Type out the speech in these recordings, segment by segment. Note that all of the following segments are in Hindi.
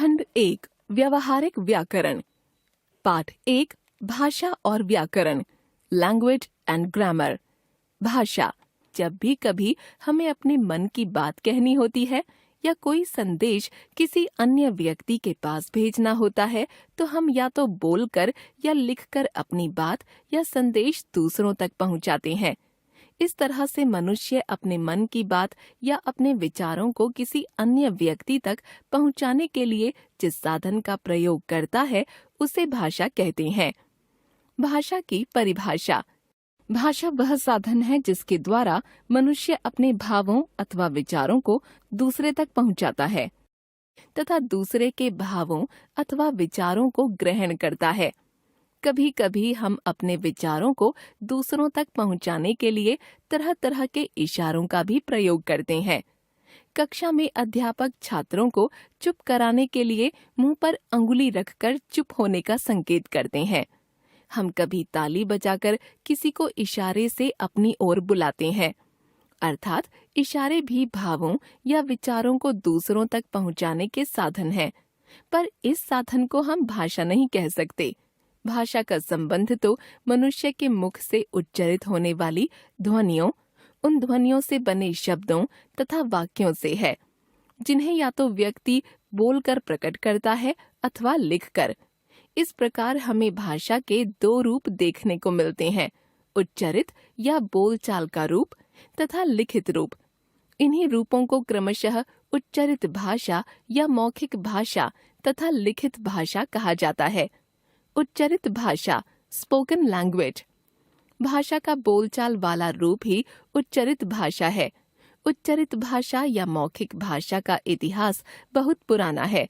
खंड 1 व्यवहारिक व्याकरण। पाठ 1 भाषा और व्याकरण, लैंग्वेज एंड ग्रामर। भाषा। जब भी कभी हमें अपने मन की बात कहनी होती है या कोई संदेश किसी अन्य व्यक्ति के पास भेजना होता है तो हम या तो बोलकर या लिखकर अपनी बात या संदेश दूसरों तक पहुंचाते हैं। इस तरह से मनुष्य अपने मन की बात या अपने विचारों को किसी अन्य व्यक्ति तक पहुंचाने के लिए जिस साधन का प्रयोग करता है उसे भाषा कहते हैं। भाषा की परिभाषा। भाषा वह साधन है जिसके द्वारा मनुष्य अपने भावों अथवा विचारों को दूसरे तक पहुंचाता है तथा दूसरे के भावों अथवा विचारों को ग्रहण करता है। कभी कभी हम अपने विचारों को दूसरों तक पहुंचाने के लिए तरह तरह के इशारों का भी प्रयोग करते हैं। कक्षा में अध्यापक छात्रों को चुप कराने के लिए मुंह पर अंगुली रखकर चुप होने का संकेत करते हैं। हम कभी ताली बजाकर किसी को इशारे से अपनी ओर बुलाते हैं। अर्थात इशारे भी भावों या विचारों को दूसरों तक पहुंचाने के साधन हैं, पर इस साधन को हम भाषा नहीं कह सकते। भाषा का संबंध तो मनुष्य के मुख से उच्चारित होने वाली ध्वनियों, उन ध्वनियों से बने शब्दों तथा वाक्यों से है, जिन्हें या तो व्यक्ति बोलकर प्रकट करता है अथवा लिखकर। इस प्रकार हमें भाषा के दो रूप देखने को मिलते हैं, उच्चारित या बोलचाल का रूप तथा लिखित रूप। इन्हीं रूपों को क्रमशः उच्चारित भाषा या मौखिक भाषा तथा लिखित भाषा कहा जाता है। उच्चारित भाषा, स्पोकन लैंग्वेज। भाषा का बोलचाल वाला रूप ही उच्चारित भाषा है। उच्चारित भाषा या मौखिक भाषा का इतिहास बहुत पुराना है।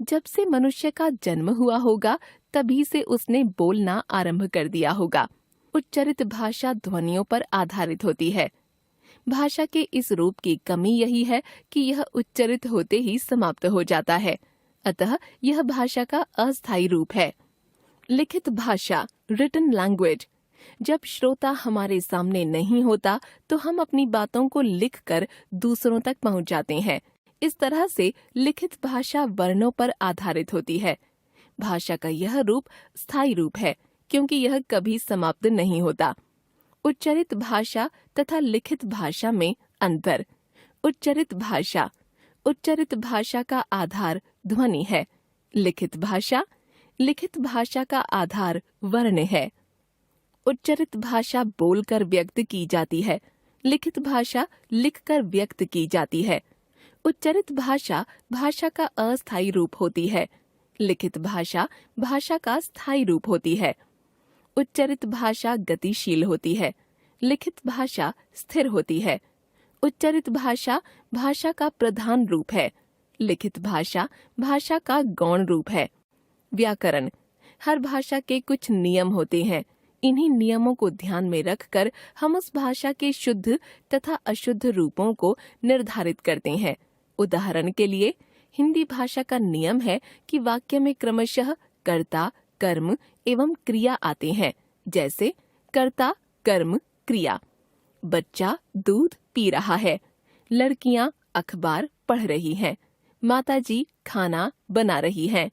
जब से मनुष्य का जन्म हुआ होगा तभी से उसने बोलना आरंभ कर दिया होगा। उच्चारित भाषा ध्वनियों पर आधारित होती है। भाषा के इस रूप की कमी यही है कि यह उच्चारित होते ही समाप्त हो जाता है, अतः यह भाषा का अस्थायी रूप है। लिखित भाषा, रिटन लैंग्वेज। जब श्रोता हमारे सामने नहीं होता तो हम अपनी बातों को लिखकर दूसरों तक पहुंचाते हैं। इस तरह से लिखित भाषा वर्णों पर आधारित होती है। भाषा का यह रूप स्थायी रूप है क्योंकि यह कभी समाप्त नहीं होता। उच्चारित भाषा तथा लिखित भाषा में अंतर। उच्चारित भाषा। उच्चारित भाषा का आधार ध्वनि है। लिखित भाषा का आधार वर्ण है। उच्चारित भाषा बोलकर व्यक्त की जाती है, लिखित भाषा लिखकर व्यक्त की जाती है। उच्चारित भाषा भाषा का अस्थायी रूप होती है, लिखित भाषा भाषा का स्थायी रूप होती है। उच्चारित भाषा गतिशील होती है, लिखित भाषा स्थिर होती है। उच्चारित भाषा भाषा का प्रधान रूप है, लिखित भाषा भाषा का गौण रूप है। व्याकरण। हर भाषा के कुछ नियम होते हैं। इन्हीं नियमों को ध्यान में रखकर हम उस भाषा के शुद्ध तथा अशुद्ध रूपों को निर्धारित करते हैं। उदाहरण के लिए हिंदी भाषा का नियम है कि वाक्य में क्रमशः कर्ता, कर्म एवं क्रिया आते हैं, जैसे कर्ता, कर्म, क्रिया। बच्चा दूध पी रहा है, लड़कियां अखबार पढ़ रही हैं, माताजी खाना बना रही हैं।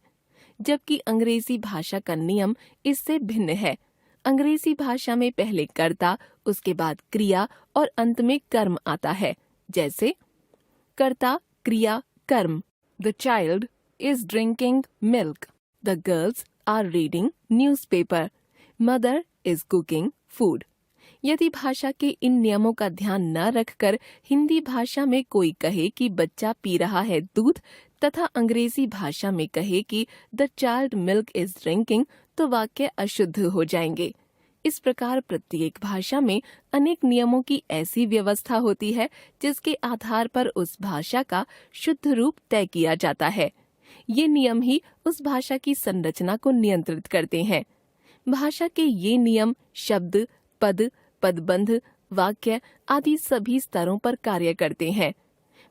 जबकि अंग्रेजी भाषा का नियम इससे भिन्न है। अंग्रेजी भाषा में पहले कर्ता, उसके बाद क्रिया और अंत में कर्म आता है, जैसे कर्ता, क्रिया, कर्म। The child is drinking milk. The girls are reading newspaper. Mother is cooking food. यदि भाषा के इन नियमों का ध्यान न रखकर हिंदी भाषा में कोई कहे कि बच्चा पी रहा है दूध तथा अंग्रेजी भाषा में कहे कि the child milk is drinking, तो वाक्य अशुद्ध हो जाएंगे। इस प्रकार प्रत्येक भाषा में अनेक नियमों की ऐसी व्यवस्था होती है जिसके आधार पर उस भाषा का शुद्ध रूप तय किया जाता है। ये नियम ही उस भाषा की संरचना को नियंत्रित करते हैं। भाषा के ये नियम शब्द, पद, पदबंध, वाक्य आदि सभी स्तरों पर कार्य करते हैं।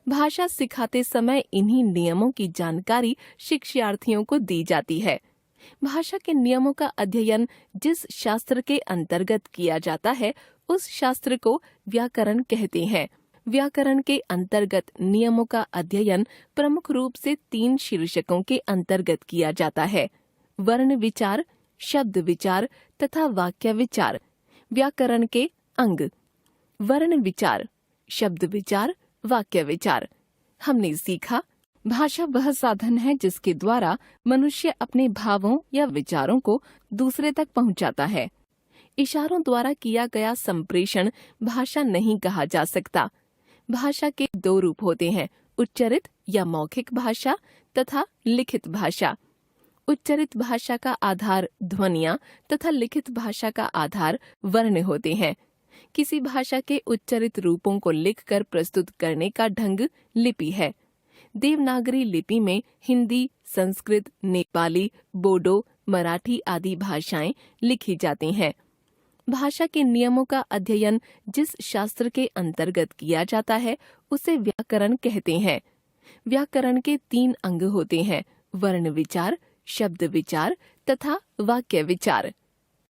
भाषा सिखाते समय इन्हीं नियमों की जानकारी शिक्षार्थियों को दी जाती है। भाषा के नियमों का अध्ययन जिस शास्त्र के अंतर्गत किया जाता है उस शास्त्र को व्याकरण कहते हैं। व्याकरण के अंतर्गत नियमों का अध्ययन प्रमुख रूप से 3 शीर्षकों के अंतर्गत किया जाता है: वर्ण विचार, शब्द विचार तथा वाक्य विचार। व्याकरण के अंग: वर्ण विचार, शब्द विचार, वाक्य विचार। हमने सीखा, भाषा वह साधन है जिसके द्वारा मनुष्य अपने भावों या विचारों को दूसरे तक पहुंचाता है। इशारों द्वारा किया गया संप्रेषण भाषा नहीं कहा जा सकता। भाषा के 2 रूप होते हैं: उच्चरित या मौखिक भाषा तथा लिखित भाषा। उच्चरित भाषा का आधार ध्वनियाँ तथा लिखित भाषा का आधार वर्ण होते हैं। किसी भाषा के उच्चरित रूपों को लिखकर प्रस्तुत करने का ढंग लिपि है। देवनागरी लिपि में हिंदी, संस्कृत, नेपाली, बोडो, मराठी आदि भाषाएं लिखी जाती हैं। भाषा के नियमों का अध्ययन जिस शास्त्र के अंतर्गत किया जाता है उसे व्याकरण कहते हैं। व्याकरण के 3 अंग होते हैं: वर्ण विचार, शब्द विचार तथा वाक्य विचार।